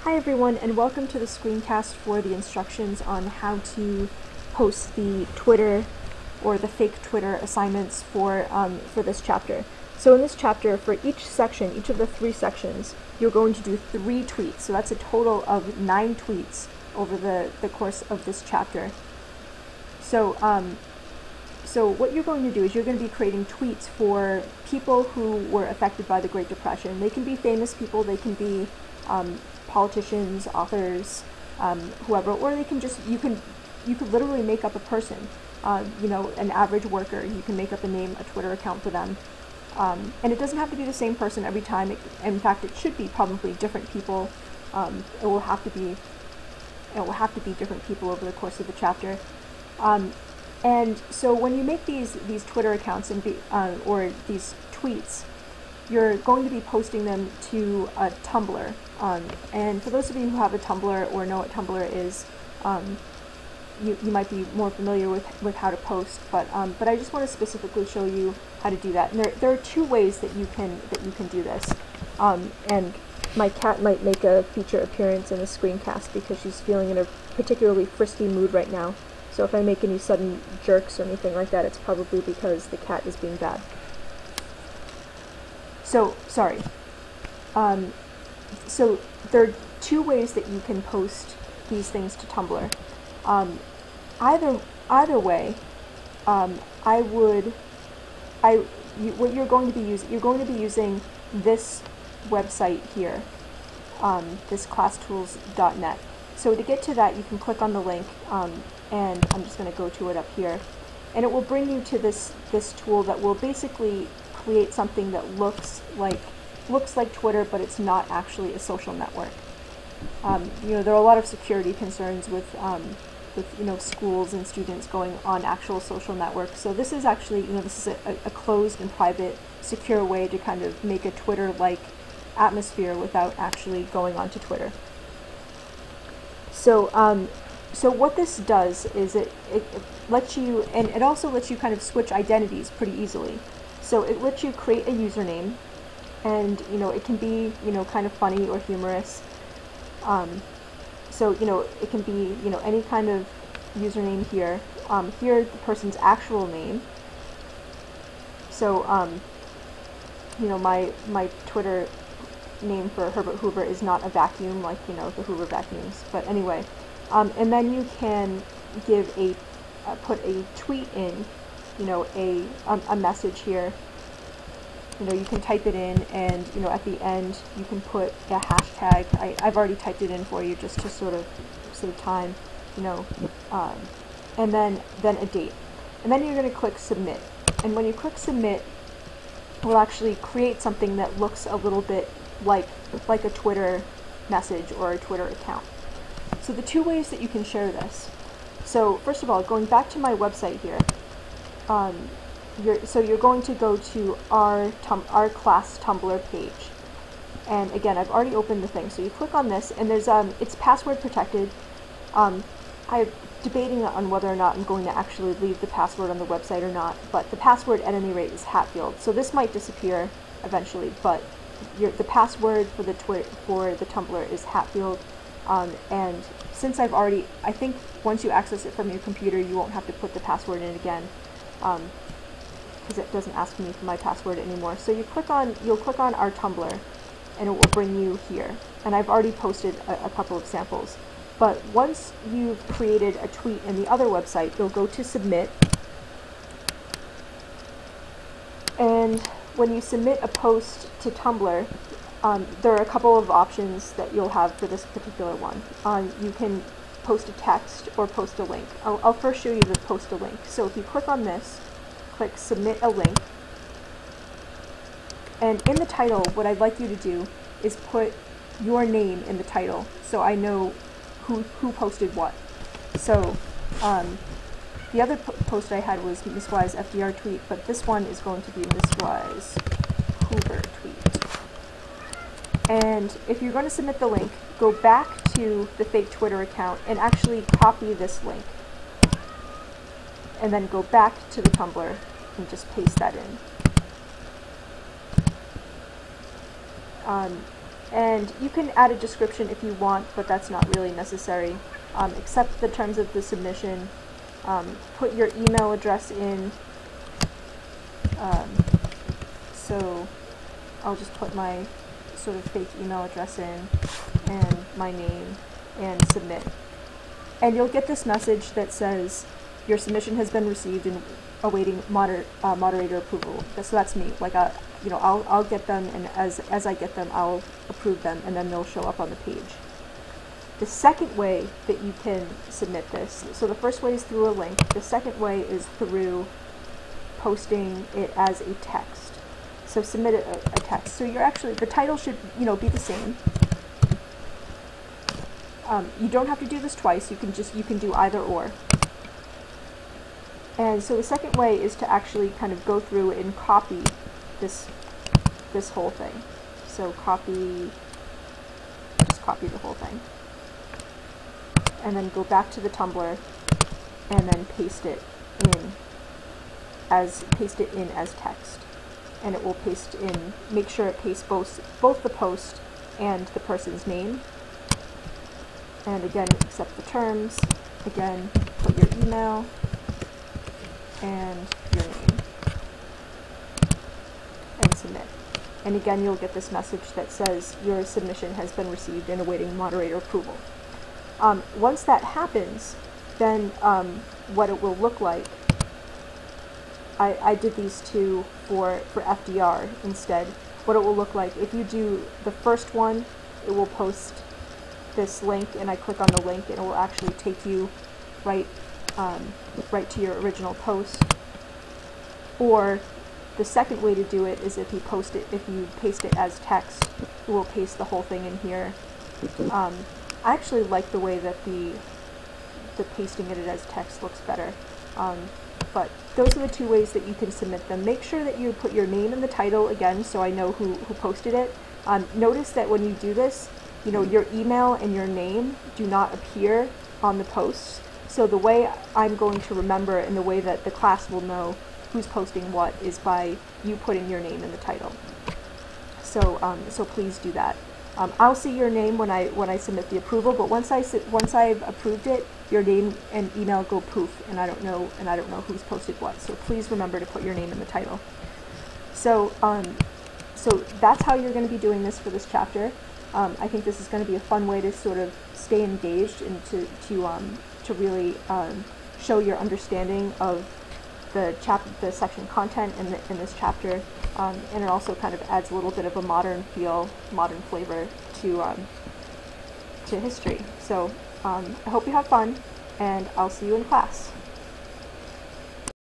Hi everyone, and welcome to the screencast for the instructions on how to post the Twitter or the fake Twitter assignments for this chapter. So in this chapter, for each section, each of the 3 sections, you're going to do 3 tweets. So that's a total of 9 tweets over the course of this chapter. So what you're going to do is you're going to be creating tweets for people who were affected by the Great Depression. They can be famous people, they can be politicians, authors, whoever, or they can just, you could literally make up a person, an average worker. You can make up a name, a Twitter account for them, and it doesn't have to be the same person every time. In fact, it should be probably different people. It will have to be different people over the course of the chapter. And so when you make these Twitter accounts or these tweets, you're going to be posting them to a Tumblr. And for those of you who have a Tumblr or know what Tumblr is, you might be more familiar with how to post. But I just want to specifically show you how to do that. And there are 2 ways that you can do this. And my cat might make a feature appearance in the screencast because she's feeling in a particularly frisky mood right now. So if I make any sudden jerks or anything like that, it's probably because the cat is being bad. So, sorry. So there are 2 ways that you can post these things to Tumblr. Either way, what you're going to be using this website here, this classtools.net. So to get to that, you can click on the link, and I'm just going to go to it up here, and it will bring you to this tool that will basically create something that looks like Twitter, but it's not actually a social network. There are a lot of security concerns with schools and students going on actual social networks. So this is actually, this is a closed and private, secure way to kind of make a Twitter-like atmosphere without actually going onto Twitter. So what this does is it lets you, and it also lets you kind of switch identities pretty easily. So it lets you create a username, and it can be kind of funny or humorous. So it can be any kind of username here. Here the person's actual name. So my Twitter name for Herbert Hoover is not a vacuum like the Hoover vacuums. But anyway, and then you can give put a tweet in, a message here. You can type it in, and at the end you can put a hashtag. I've already typed it in for you just to sort of save time, and then a date, and then you're going to click submit. And when you click submit, it will actually create something that looks a little bit like a Twitter message or a Twitter account. So the 2 ways that you can share this. So first of all, going back to my website here. You're going to go to our class Tumblr page, and again, I've already opened the thing. So you click on this, and there's it's password protected. I'm debating on whether or not I'm going to actually leave the password on the website or not, but the password at any rate is Hatfield. So this might disappear eventually, but the password for the Tumblr is Hatfield. And since I think once you access it from your computer, you won't have to put the password in again. Because it doesn't ask me for my password anymore. So you'll click on our Tumblr, and it will bring you here. And I've already posted a couple of samples. But once you've created a tweet in the other website, you'll go to submit. And when you submit a post to Tumblr, there are a couple of options that you'll have for this particular one. You can post a text or post a link. I'll first show you the post a link. So if you click on this, click submit a link, and in the title, what I'd like you to do is put your name in the title so I know who posted what. So the other post I had was Miss Wise FDR tweet, but this one is going to be Miss Wise Hoover tweet. And if you're going to submit the link, go back to the fake Twitter account and actually copy this link, and then go back to the Tumblr and just paste that in. And you can add a description if you want, but that's not really necessary. Accept the terms of the submission, put your email address in. So I'll just put my sort of fake email address in and my name and submit. And you'll get this message that says your submission has been received and awaiting moderator approval. So that's me. Like I'll get them, and as I get them, I'll approve them, and then they'll show up on the page. The second way that you can submit this, so the first way is through a link. The second way is through posting it as a text. So submit a text. So you're actually, the title should, be the same. You don't have to do this twice. You can do either or. And so the second way is to actually kind of go through and copy this whole thing. So just copy the whole thing. And then go back to the Tumblr and then paste it in as text. And it will paste in, make sure it pastes both the post and the person's name. And again, accept the terms. Again, put your email and your name. And submit. And again, you'll get this message that says your submission has been received and awaiting moderator approval. Once that happens, then what it will look like, I did these two for FDR instead. What it will look like, if you do the first one, it will post this link, and I click on the link, and it will actually take you right to your original post. Or the second way to do it is if you paste it as text, it will paste the whole thing in here. I actually like the way that the pasting it as text looks better. But those are the two ways that you can submit them. Make sure that you put your name in the title again, so I know who posted it. Notice that when you do this, your email and your name do not appear on the posts. So the way I'm going to remember, and the way that the class will know who's posting what, is by you putting your name in the title. So please do that. I'll see your name when I submit the approval, but once I've approved it, your name and email go poof, and I don't know who's posted what. So please remember to put your name in the title. So that's how you're going to be doing this for this chapter. I think this is going to be a fun way to sort of stay engaged and to really show your understanding of the section content in this chapter, and it also kind of adds a little bit of a modern flavor to history. So I hope you have fun, and I'll see you in class.